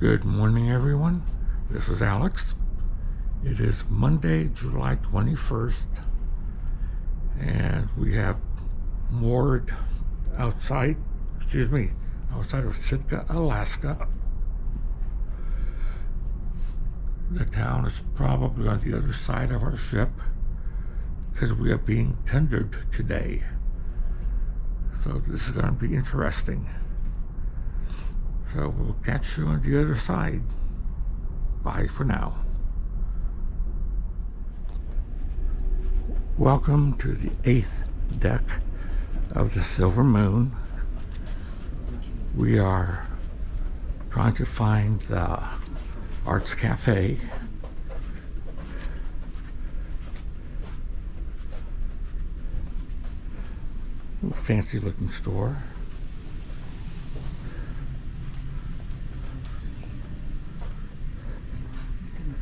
Good morning, everyone. This is Alex. It is Monday, July 21st, and we have moored outside of Sitka, Alaska. The town is probably on the other side of our ship because we are being tendered today. So this is going to be interesting. So we'll catch you on the other side. Bye for now. Welcome to the 8th deck of the Silver Moon. We are trying to find the Arts Cafe. Fancy looking store.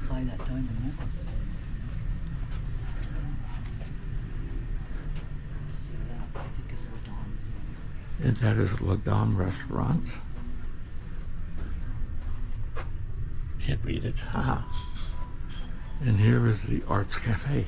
Buy that diamond necklace. See that? I think it's Ladom's. And that is Ladom Restaurant. Can't read it. Haha. And here is the Arts Cafe.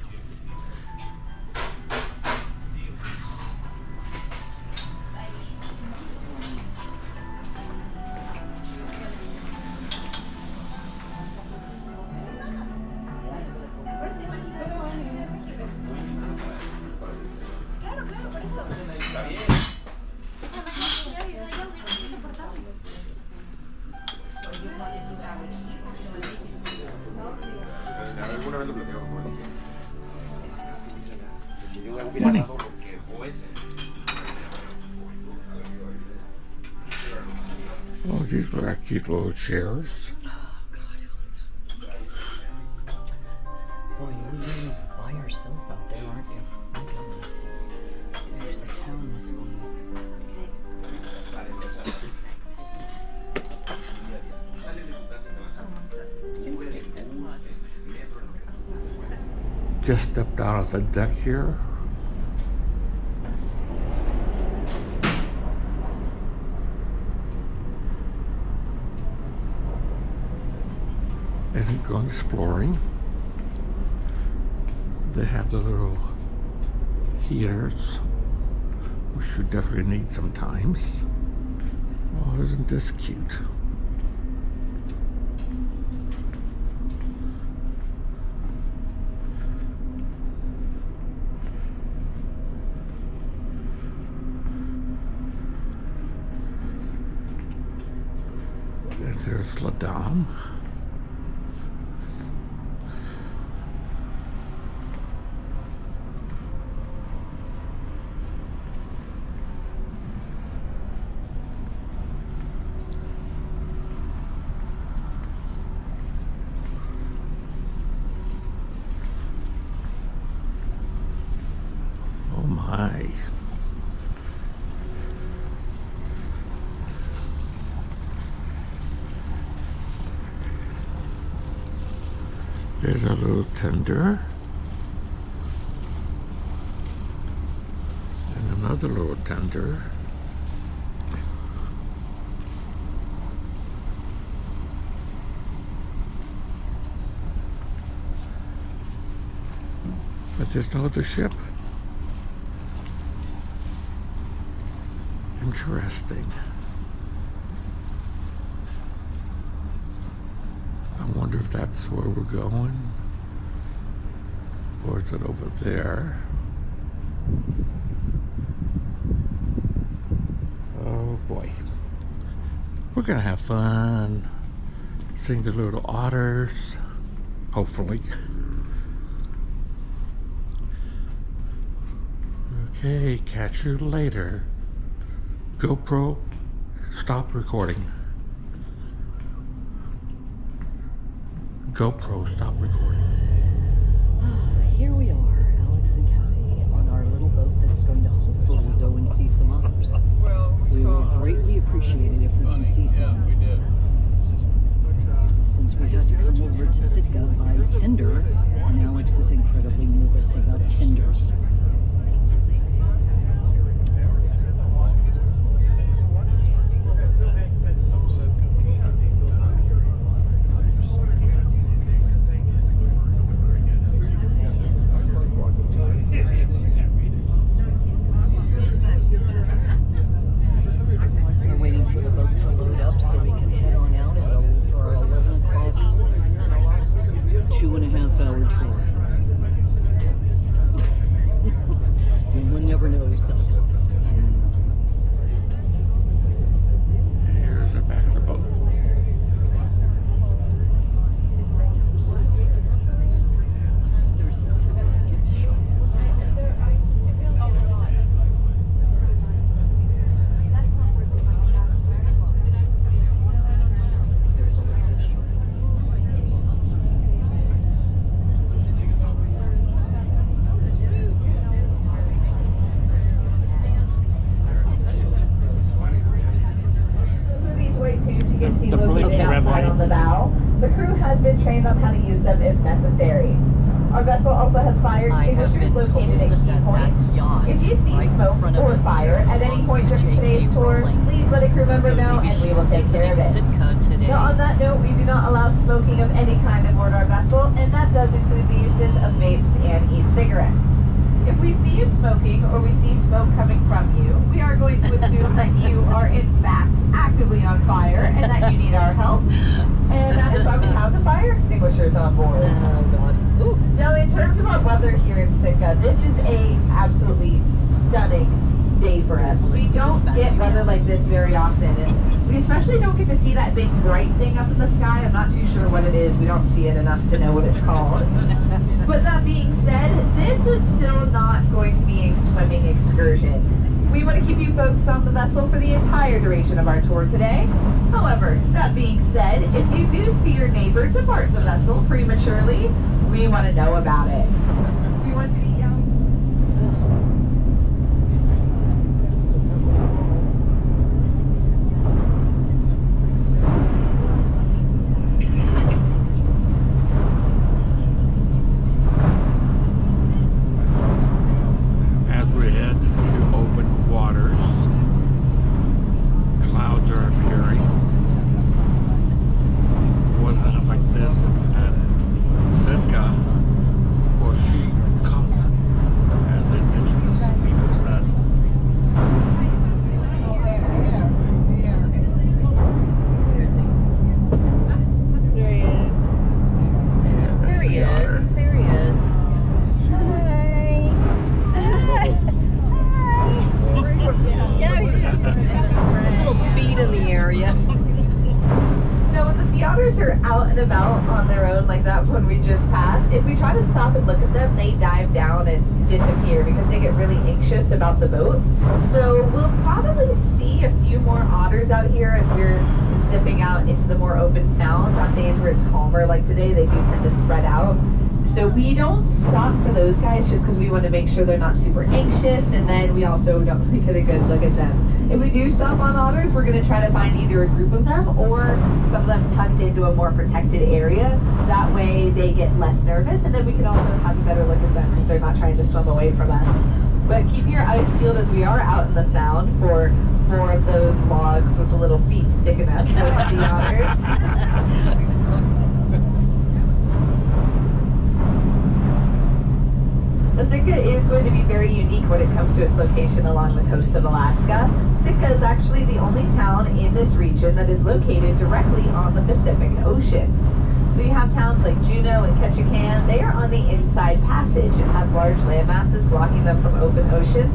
Money. Oh, these are cute little chairs. Oh, God. Boy, you're really by yourself out there, aren't you? My goodness. There's the town this one. Just stepped out of the deck here. And going exploring. They have the little heaters, which you definitely need sometimes. Oh, isn't this cute? And there's Ladom. Oh my. There's a little tender. And another little tender. But there's no other ship. Interesting. I wonder if that's where we're going, or is it over there? Oh boy. We're gonna have fun seeing the little otters, hopefully. Okay, catch you later. GoPro, stop recording. GoPro, stop recording. Here we are, Alex and Kathy, on our little boat that's going to hopefully go and see some otters. We would greatly appreciate it if we can see some. Since we had to come over to Sitka by tender, and Alex is incredibly nervous about tenders. can see The located blue- red outside light. on the bow. The crew has been trained on how to use them if necessary. Our vessel also has fire I have extinguishers been located told at key that points. yacht If you see right in smoke front of or us fire here at any belongs point to during J.K. today's tour, Rowling. please let a crew member So know maybe and we she's will take care of visiting it. Sitka today. Now on that note, we do not allow smoking of any kind aboard our vessel, and that does include the uses of vapes and e-cigarettes. If we see you smoking or we see smoke coming from you, we are going to assume that you are in fact actively on fire and that you need our help. And that is why we have the fire extinguishers on board. Oh God. Ooh. Now in terms of our weather here in Sitka, this is a absolutely stunning day for us. We don't get weather like this very often, and we especially don't get to see that big bright thing up in the sky. I'm not too sure what it is. We don't see it enough to know what it's called. But that being said, this is still not going to be a swimming excursion. We want to keep you folks on the vessel for the entire duration of our tour today. However, that being said, if you do see your neighbor depart the vessel prematurely, we want to know about it. We want you to yell. As we head to open waters, clouds are appearing. Wasn't like this at Sitka, or she come, as the indigenous people said. There he is. Yeah, There that's he the otter. is. There he is. Yeah, his little feet in the area. Now, when the sea otters are out and about on their own like that when we just passed, if we try to stop and look at them, they dive down and disappear because they get really anxious about the boat. So we'll probably see a few more otters out here as we're zipping out into the more open sound. On days where it's calmer like today, they do tend to spread out. So we don't stop for those guys just because we want to make sure they're not super anxious, and then we also don't really get a good look at them. If we do stop on otters, we're going to try to find either a group of them or some of them tucked into a more protected area. That way they get less nervous, and then we can also have a better look at them because they're not trying to swim away from us. But keep your eyes peeled as we are out in the sound for more of those logs with the little feet sticking out towards the otters. Sitka is going to be very unique when it comes to its location along the coast of Alaska. Sitka is actually the only town in this region that is located directly on the Pacific Ocean. So you have towns like Juneau and Ketchikan. They are on the inside passage and have large land masses blocking them from open ocean.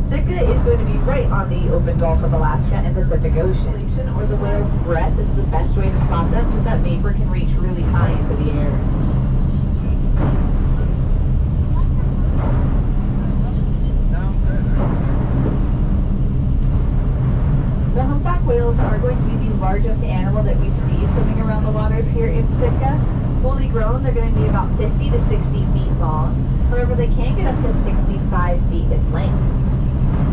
Sitka is going to be right on the open Gulf of Alaska and Pacific Ocean, or the whale's breath is the best way to spot them because that vapor can reach really high into the air. The humpback whales are going to be the largest animal that we see swimming around the waters here in Sitka. Fully grown, they're going to be about 50 to 60 feet long. However, they can get up to 65 feet in length.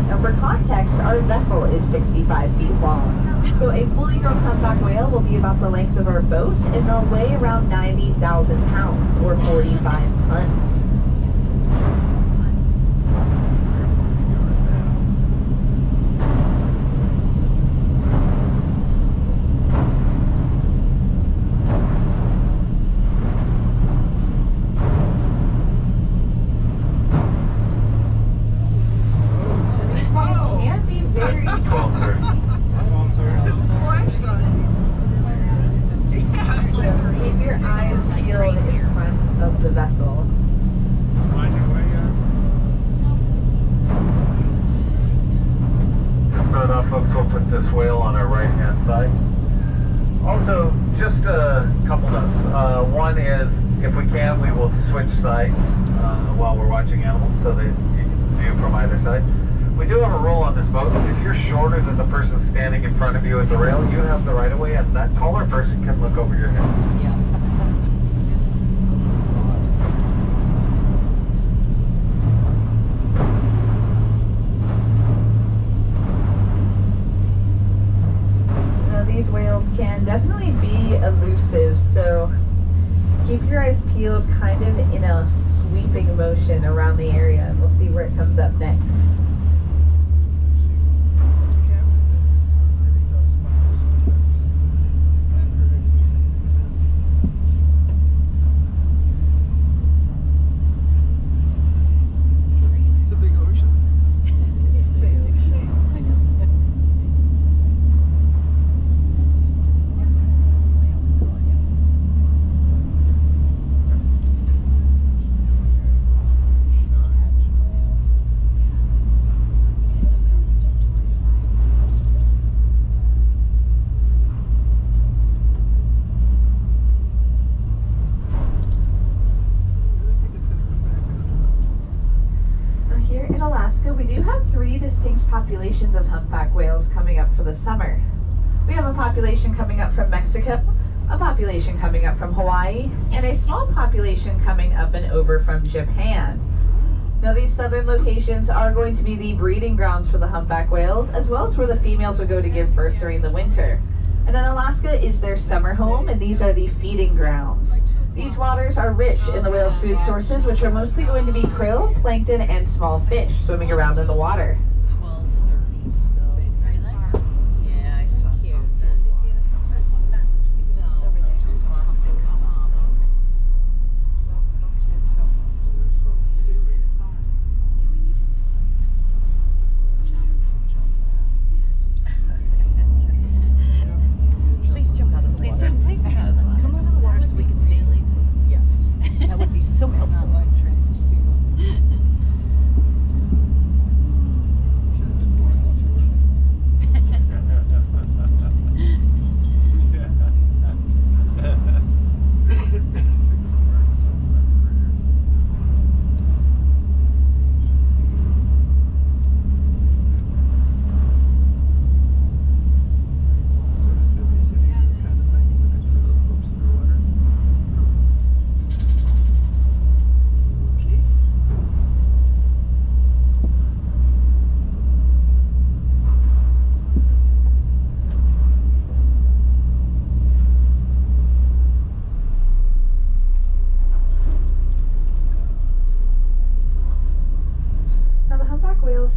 Now, for context, our vessel is 65 feet long. So a fully grown humpback whale will be about the length of our boat, and they'll weigh around 90,000 pounds, or 45 tons. Can be very keep your eyes peeled in front of the vessel. To start off, folks, we'll put this whale on our right-hand side. Also, just a couple notes. One is, if we can, we will switch sides while we're watching animals so that you can view from either side. We do have a rule on this boat. If you're shorter than the person standing in front of you at the rail, you have the right of way, and that taller person can look over your head. Yeah. Now, the these whales can definitely be elusive, so keep your eyes peeled kind of in a sweeping motion around the area, and we'll see where it comes up next. We do have 3 distinct populations of humpback whales coming up for the summer. We have a population coming up from Mexico, a population coming up from Hawaii, and a small population coming up and over from Japan. Now these southern locations are going to be the breeding grounds for the humpback whales, as well as where the females would go to give birth during the winter. And then Alaska is their summer home, and these are the feeding grounds. These waters are rich in the whale's food sources, which are mostly going to be krill, plankton, and small fish swimming around in the water. 12:30 still. Yeah, I saw something. No, I just saw something come up. Please jump out of the water. Please jump out of the water. Come out of the water so we can see. Yes, that would be so helpful.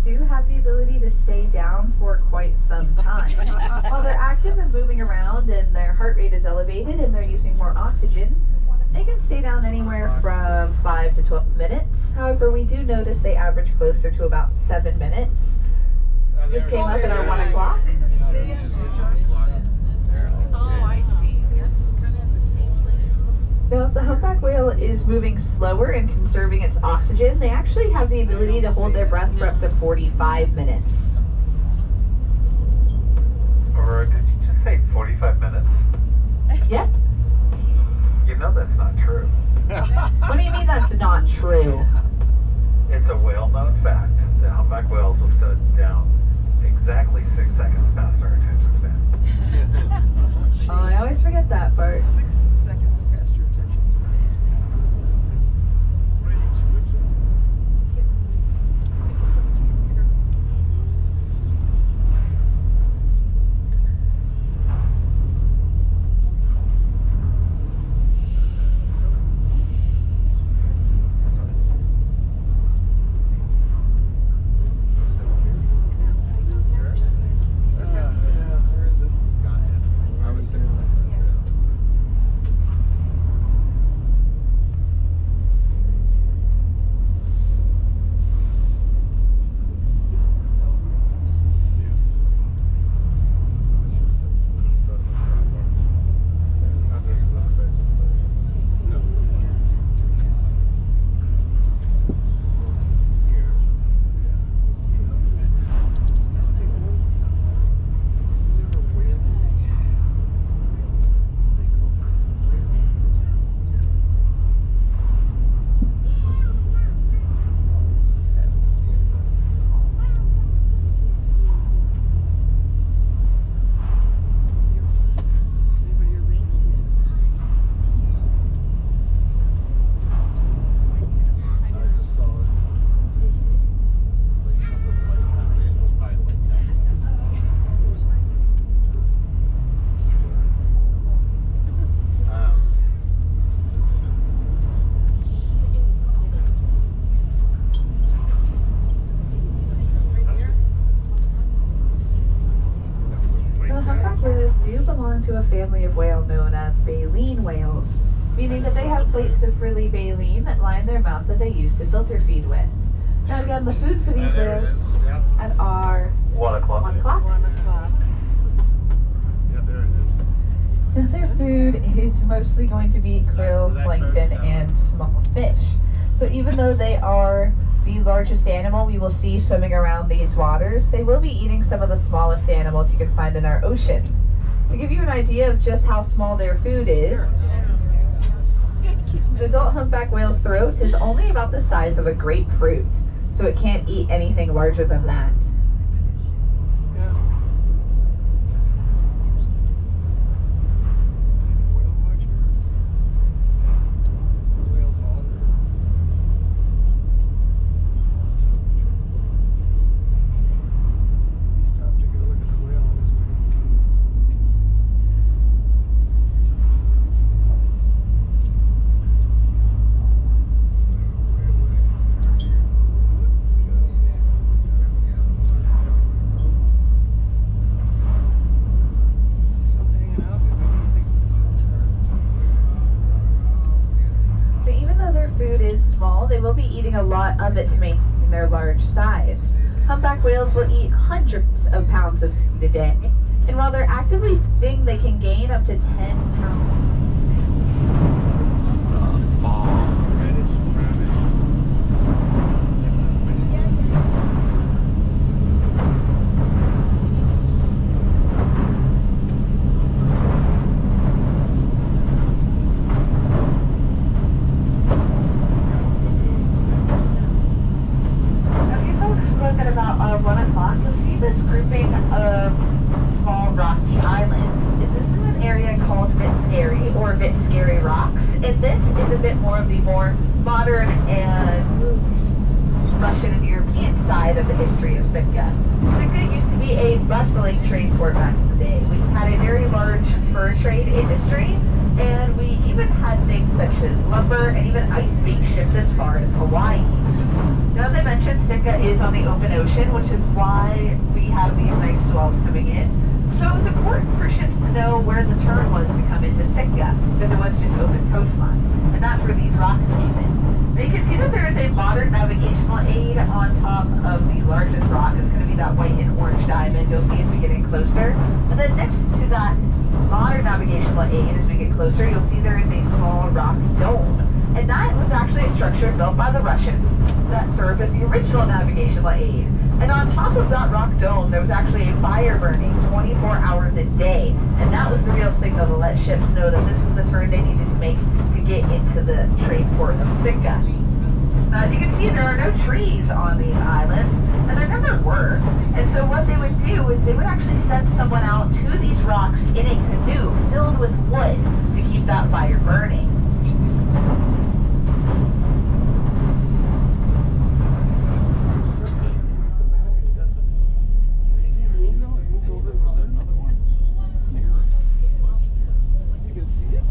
Do have the ability to stay down for quite some time. While they're active and moving around and their heart rate is elevated and they're using more oxygen, they can stay down anywhere from 5 to 12 minutes. However, we do notice they average closer to about 7 minutes. Just came up at our 1 o'clock. Oh, I see. That's kind of in the same place. Now, if the humpback whale is moving slower and conserving its oxygen, they actually have the ability to hold their breath for up to 45 minutes. Or did you just say 45 minutes? Yep. You know that's not true. What do you mean that's not true? It's a well-known fact that humpback whales will stood down exactly 6 seconds past our attention span. Oh, I always forget that part. 6 seconds past your attention span. Ready to switch it. Make it so much easier. Yeah, where is it? Got it. I was thinking like that. family of whale known as baleen whales, meaning that they have plates of frilly baleen that line their mouth that they use to filter feed with. Now again, the food for these whales at our 1 o'clock. 1 o'clock. 1 o'clock. Yeah, there it is. Now their food is mostly going to be krill, plankton, and small fish. So even though they are the largest animal we will see swimming around these waters, they will be eating some of the smallest animals you can find in our ocean. To give you an idea of just how small their food is, the adult humpback whale's throat is only about the size of a grapefruit, so it can't eat anything larger than that. Yeah. Whale watcher? Whale monitor. We stopped to get a look at the whale on his way. Still hanging out there, maybe he thinks it's still turned. So even though their food is small, they will be eating a lot of it to maintain their large size. Humpback whales will eat hundreds of pounds of food a day, and while they're actively feeding, they can gain up to 10 pounds. Fall. Now, if you folks look at about 1 o'clock, you'll see this grouping of small rocky islands. This is an area called Bit Scary or Bit Scary Rocks, and this is a bit more of the more modern and Russian and European side of the history of Sitka. Sitka used to be a bustling trade port back in the day. We had a very large fur trade industry, and we even had things such as lumber and even ice being shipped as far as Hawaii. Now, as I mentioned, Sitka is on the open ocean, which is why we have these nice swells coming in. So it was important for ships to know where the turn was to come into Sitka, because it was just open coastline. And that's where these rocks came in. Now you can see that there is a modern navigational aid on top of the largest rock. It's going to be that white and orange diamond you'll see as we get in closer. And then next to that modern navigational aid, as we get closer, you'll see there is a small rock dome. And that was actually a structure built by the Russians that served as the original navigational aid. And on top of that rock dome, there was actually a fire burning 24 hours a day. And that was the real signal to let ships know that this was the turn they needed to make to get into the trade port of Sitka. Now, as you can see, there are no trees on these islands, and there never were. And so what they would do is they would actually send someone out to these rocks in a canoe filled with wood to keep that fire burning. You can see it?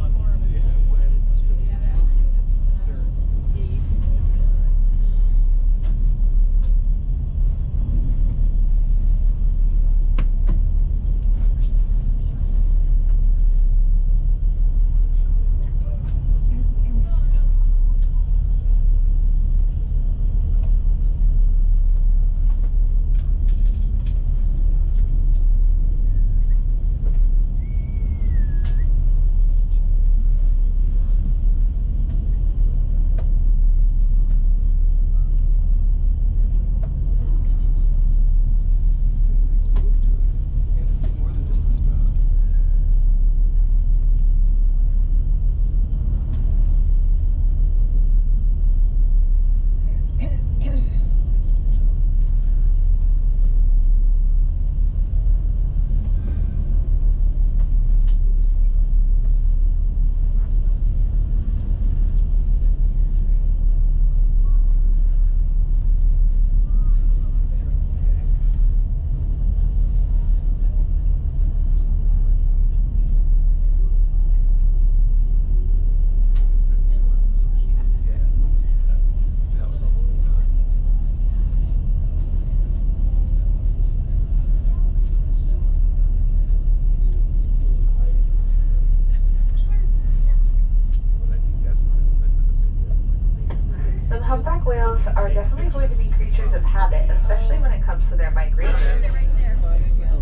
are definitely going to be creatures of habit, especially when it comes to their migration.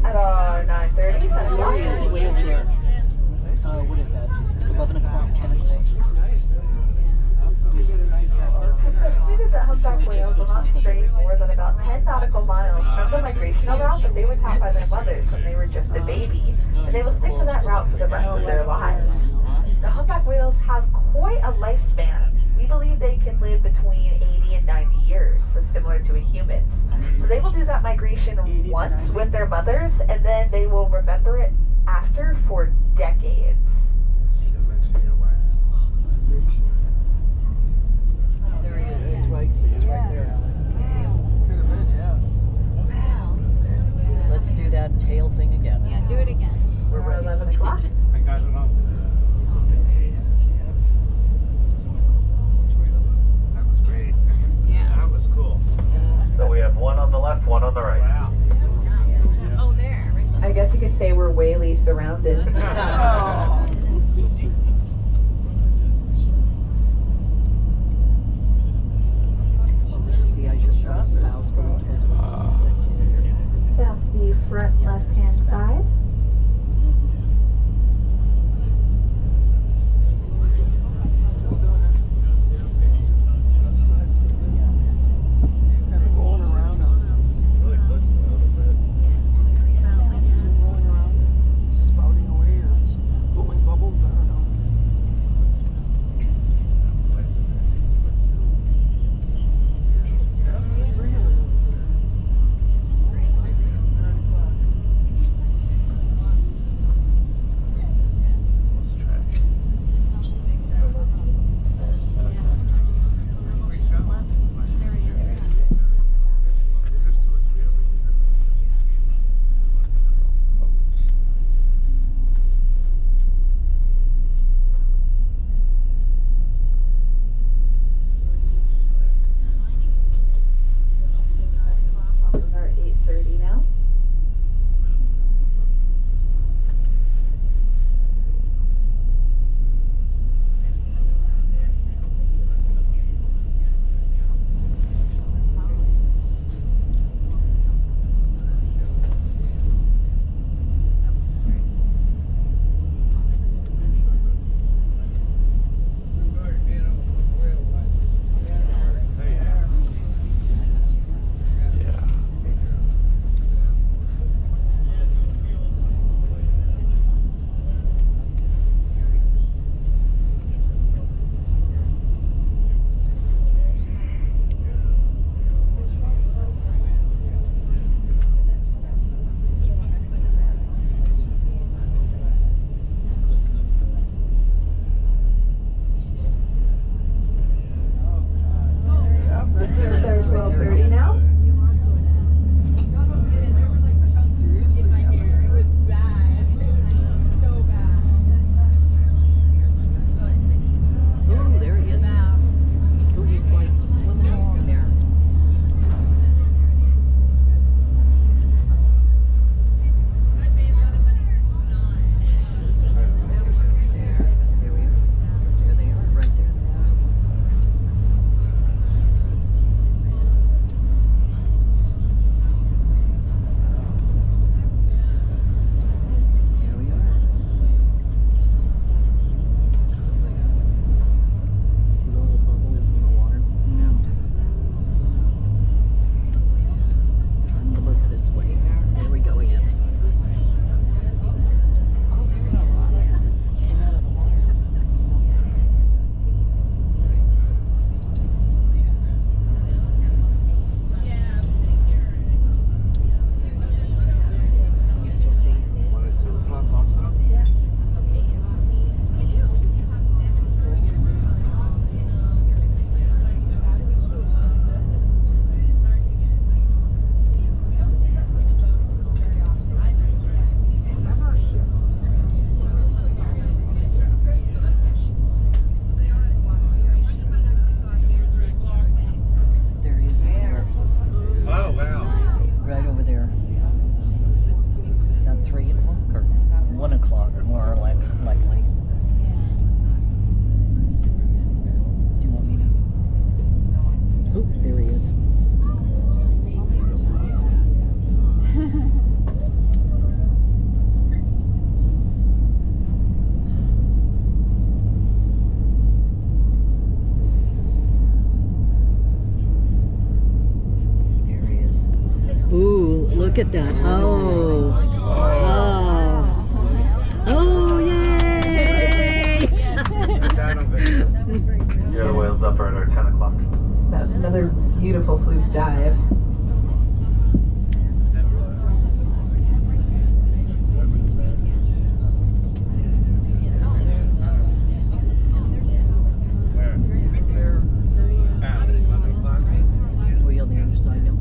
At 9:30, 10 o'clock. What is there? What is that? 11 o'clock, 10 o'clock. It's estimated that humpback whales will not stray more than about 10 nautical miles from the migrational route that they were taught by their mothers when they were just a baby, and they will stick to that route for the rest of their lives. The humpback whales have quite a lifespan. We believe they can live between 80 and 90 years, so similar to a human. So they will do that migration once with their mothers, and then they will remember it after for decades. There he is. He's right there. You see him? Could have been, yeah. Wow. Let's do that tail thing again. Yeah, do it again. We're ready. 11 o'clock. I got it on. That was great. Yeah. That was cool. So we have one on the left, one on the right. Wow. Oh, there. Right there. I guess you could say we're whaley surrounded. Oh. See, I just saw the spouse going towards the That's it. That's the front left-hand side. Still doing it. Left side still doing it. Kind of rolling around. I was really close to it a little bit. Rolling around, spouting away or blowing bubbles. I don't know. Three of them. 9 o'clock. Let's track. Clocks are 8:30 now. Yep, that's it. They're 12:30 now. Seriously? Ooh, there he is. Ooh, he's like swimming along there. There we are. There they are, right there. There we are. See all the bubbles in the water? No. Time to look this way. There we go again. Oh, there he is. Came out of the water. Can you still see? One at 2 o'clock also? There he is over there. Oh, wow. Right over there. Is that 3 o'clock or 1 o'clock, more likely? Do you want me to? Oh, there he is. look at that. Oh. Oh. Oh, yay! Yeah, the whale's up right at our 10 o'clock. That was another beautiful fluke dive. Oh, yeah, on the other side now.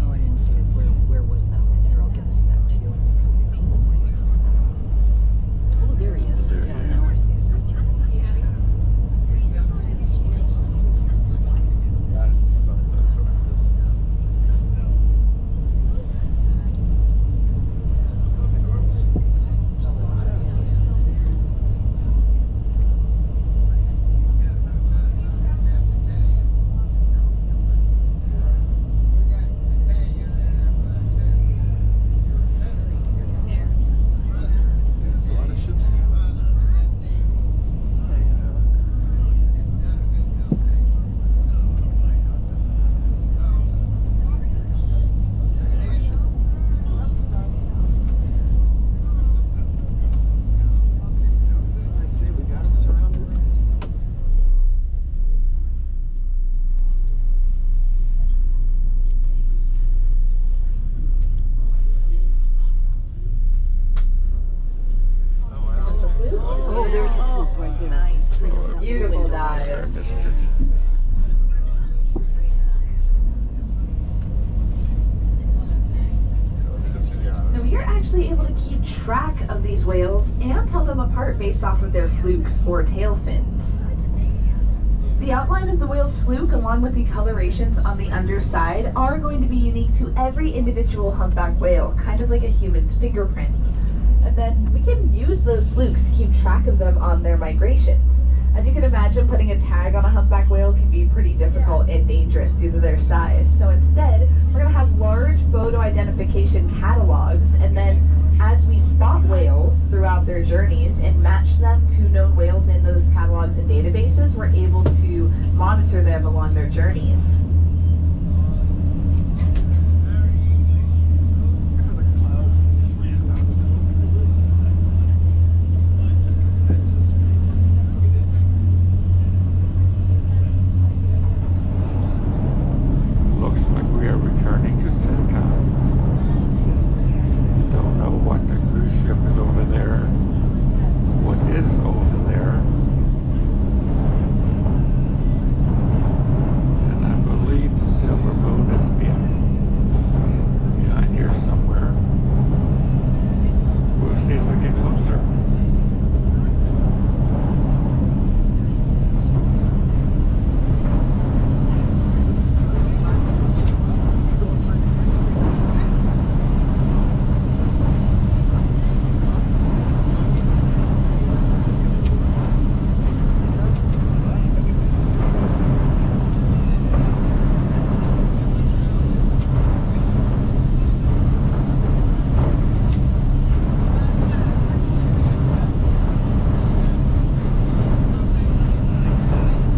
Oh, I didn't see it. Where was that one? Here, I'll give this back to you and we'll come people where you saw it. Oh, there he is. Yeah, now I see it. There's a lot of ships here. I'd say we got them surrounded. Oh, there's a fluke right there. Nice. Beautiful I dive. missed it. Let's go see the otters. Now, we are actually able to keep track of these whales and tell them apart based off of their flukes or tail fins. The outline of the whale's fluke, along with the colorations on the underside, are going to be unique to every individual humpback whale, kind of like a human's fingerprint. And then we can use those flukes to keep track of them on their migrations. As you can imagine, putting a tag on a humpback whale can be pretty difficult and dangerous due to their size. So instead, we're going to have large photo identification catalogs, and then as we spot whales throughout their journeys and match them to known whales in those catalogs and databases, we're able to monitor them along their journeys. Looks like we are returning to Sitka. Don't know what the cruise ship is over there. What is over there? And I believe the silver moon is behind here somewhere. We'll see as we get closer.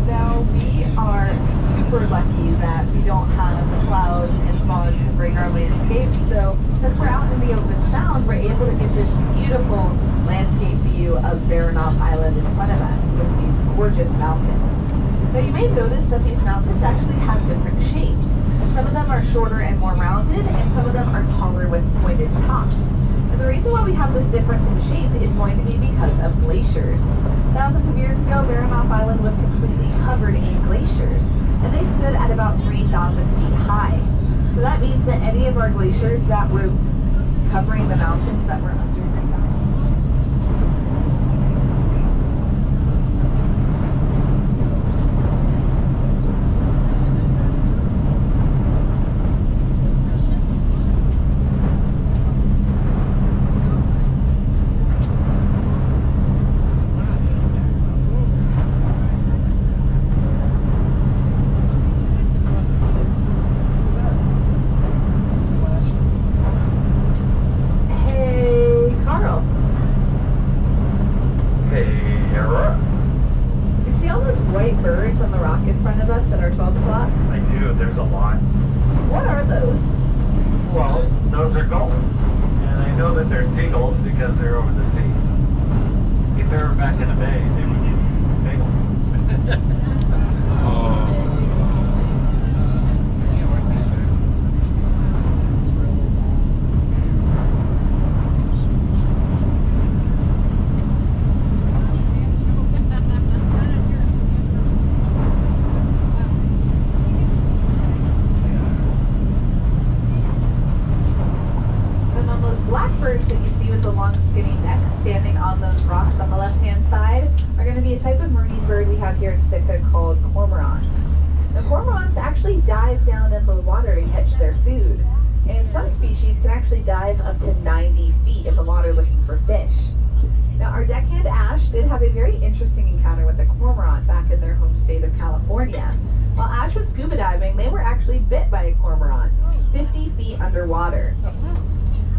Now, we are super lucky that we don't have clouds and fog to bring our landscape. So since we're out in the open sound, we're able to get this beautiful landscape view of Baranof Island in front of us with these gorgeous mountains. Now, you may notice that these mountains actually have different shapes. Some of them are shorter and more rounded, and some of them are taller with pointed tops. And the reason why we have this difference in shape is going to be because of glaciers. Thousands of years ago, Baranof Island was completely covered in glaciers, and they stood at about 3,000 feet high. So that means that any of our glaciers that were covering the mountains that were under the You know that they're seagulls because they're over the sea. If they were back in the bay, they would be bagels. Then on those blackbirds that you see with the long skinny neck standing on those rocks on the left-hand side are going to be a type of marine bird we have here in Sitka called cormorants. The cormorants actually dive down in the water to catch their food, and some species can actually dive up to 90 feet in the water looking for fish. Now, our deckhand Ash did have a very interesting encounter with a cormorant back in their home state of California. While Ash was scuba diving, they were actually bit by a cormorant 50 feet underwater.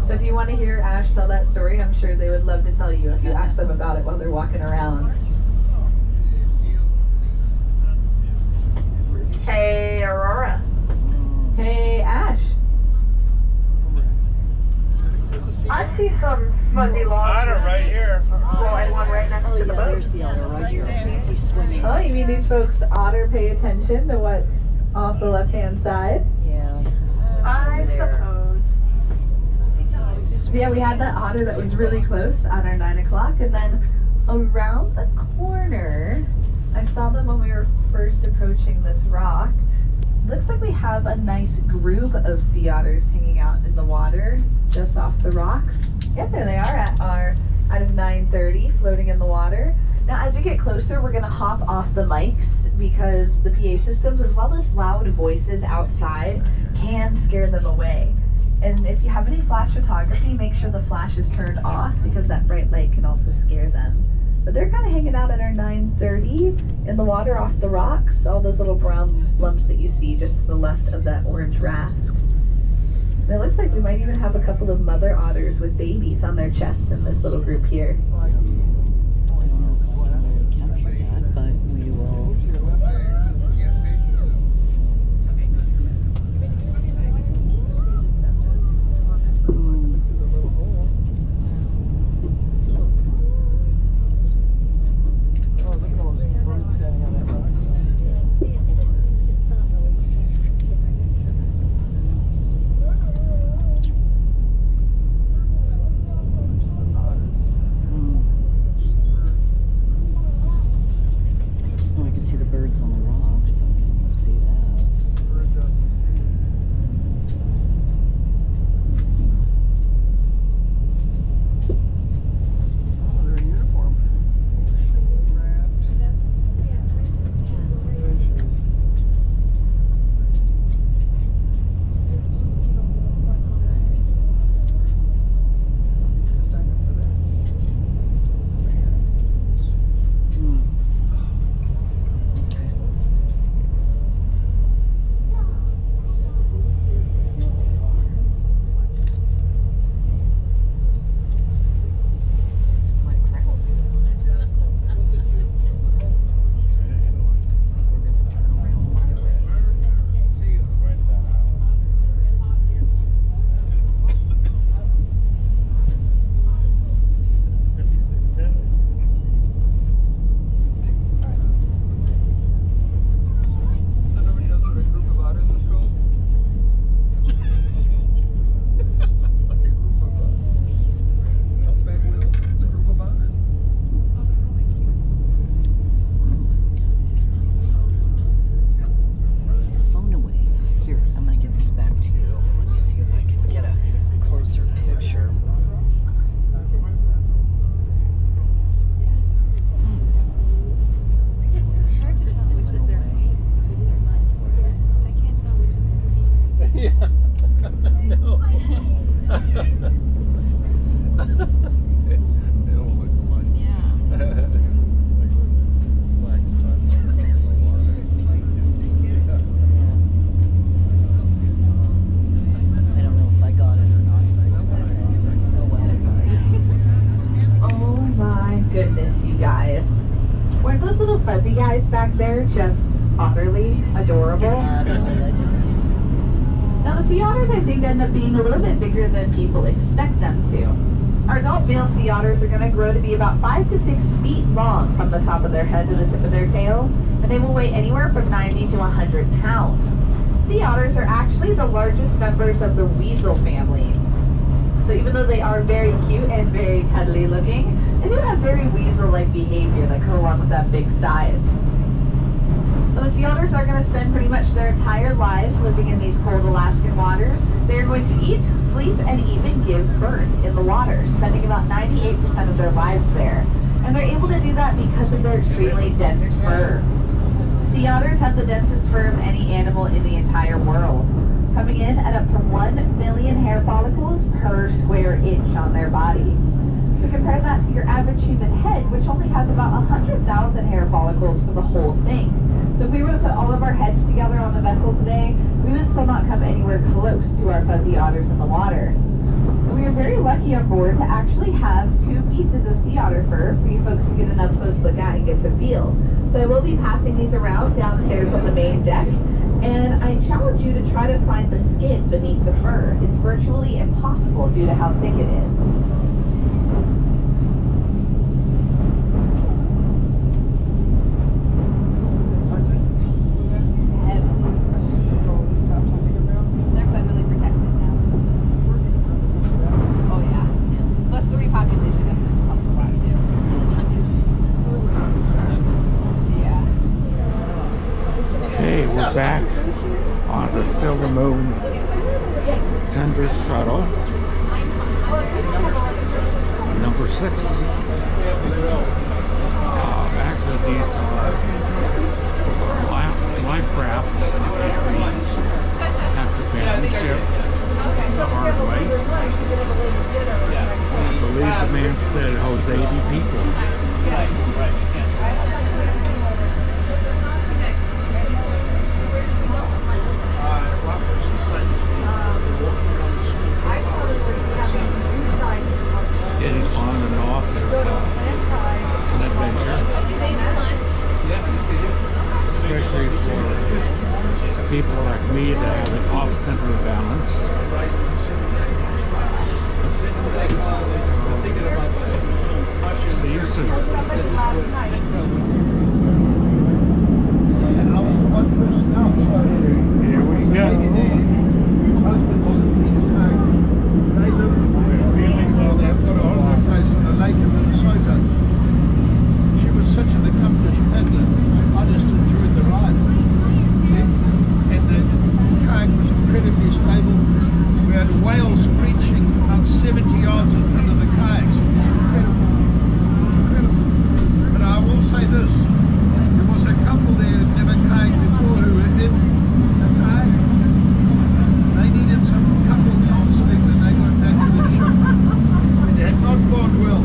So if you want to hear Ash tell that story, I'm sure they would love to tell you if you ask them about it while they're walking around. Hey, Aurora. Hey, Ash. I see some fuzzy logs. Otter right here. Well, and one right next Oh to the yeah, boat. there's the otter right here. He's swimming. Oh, you mean these folks Otter pay attention to what's off the left-hand side? Yeah, he's swimming I over there. suppose. So yeah, we had that otter that was really close at our 9 o'clock, and then around the corner, I saw them when we were first approaching this rock. Looks like we have a nice group of sea otters hanging out in the water just off the rocks. Yeah, there they are out of 9:30, floating in the water. Now, as we get closer, we're gonna hop off the mics because the PA systems, as well as loud voices outside, can scare them away. And if you have any flash photography, make sure the flash is turned off because that bright light can also scare them. But they're kind of hanging out at our 9:30 in the water off the rocks, all those little brown lumps that you see just to the left of that orange raft. And it looks like we might even have a couple of mother otters with babies on their chests in this little group here. I don't know if we can capture that, but we will. Oh, look at all those birds standing on that rock. Oh, I can see the birds on the rocks. So I can see that. Birds out to sea. Oh, they're in uniform. Raft. Adventures. Sign up for that. It's quite a crowd. We're gonna turn around my way. So nobody knows what a group of otters is called? Like a group of humpback whales. It's a group of otters. Phone away. Here, I'm gonna get this back to you. Let me see if I can get a closer picture. It's hard to tell which is their name. I can't tell which is their name. Yeah. No. They all look alike. Yeah. Black spots in the water. I don't know if I got it or not, but oh well. Oh my goodness, you guys. Weren't those little fuzzy guys back there just utterly adorable? I don't know. Now the sea otters, I think, end up being a little bit bigger than people expect them to. Our adult male sea otters are going to grow to be about 5 to 6 feet long from the top of their head to the tip of their tail, and they will weigh anywhere from 90 to 100 pounds. Sea otters are actually the largest members of the weasel family. So even though they are very cute and very cuddly looking, they do have very weasel-like behavior that go along with that big size. Well, the sea otters are going to spend pretty much their entire lives living in these cold Alaskan waters. They're going to eat, sleep, and even give birth in the water, spending about 98% of their lives there. And they're able to do that because of their extremely dense fur. Sea otters have the densest fur of any animal in the entire world, coming in at up to 1 million hair follicles per square inch on their body. So compare that to your average human head, which only has about 100,000 hair follicles for the whole thing. So if we were to put all of our heads together on the vessel today, we would still not come anywhere close to our fuzzy otters in the water. And we are very lucky on board to actually have 2 pieces of sea otter fur for you folks to get an up close look at and get to feel. So I will be passing these around downstairs on the main deck, and I challenge you to try to find the skin beneath the fur. It's virtually impossible due to how thick it is. They're federally protected now. Oh yeah. Plus the repopulation efforts helped a lot too. Yeah. Okay, we're back on the Silver Moon Tender Shuttle. Number 6. Actually, these are life rafts. We have to abandon the ship the hard way. I believe the man said it holds 80 people. Getting on and off is an adventure. Especially for people like me that have an off-center balance. See you soon. And I was the one person outside Here we go. whose husband wasn't Peter Kang. They live they've got a holiday place on the lake in Minnesota. She was such an accomplished paddler. I just enjoyed the ride. And the kayak was incredibly stable. We had whales breaching about 70 yards in front of the kayaks. It was incredible. Incredible. But I will say this. There was a couple there who'd never kayaked before who were in the kayak. They needed some couple counseling when they got back to the ship. It had not gone well.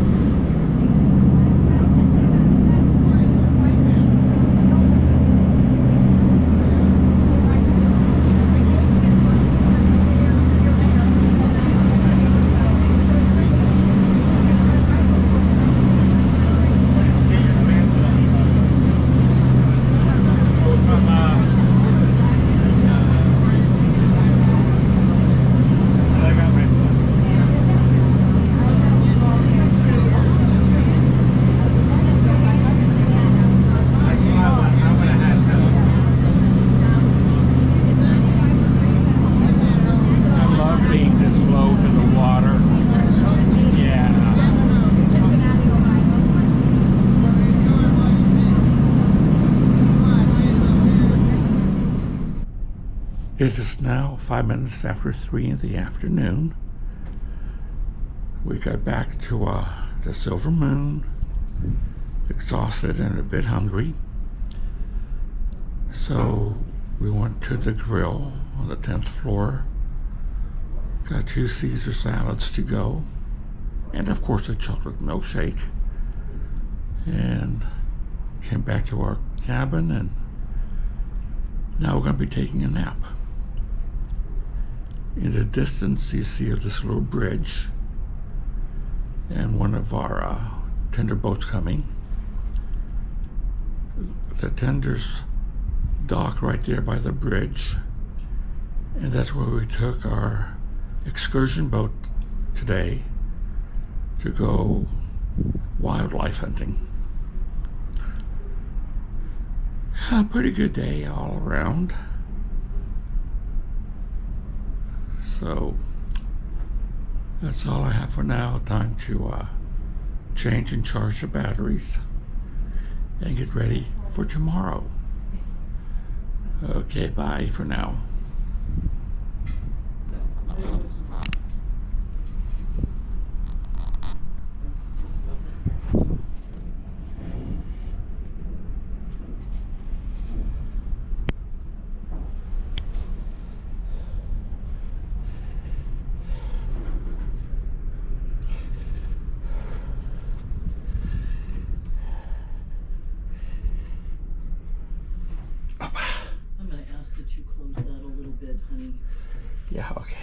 It is now 5 minutes after 3 in the afternoon. We got back to the Silver Moon, exhausted and a bit hungry. So we went to the grill on the 10th floor. Got 2 Caesar salads to go, and of course a chocolate milkshake. And came back to our cabin, and now we're going to be taking a nap. In the distance, you see this little bridge and one of our tender boats coming. The tenders dock right there by the bridge, And that's where we took our excursion boat today to go wildlife hunting. A pretty good day all around. So that's all I have for now. Time to change and charge the batteries and get ready for tomorrow. Okay, bye for now. I'm gonna ask that you close that a little bit, honey. Yeah, okay.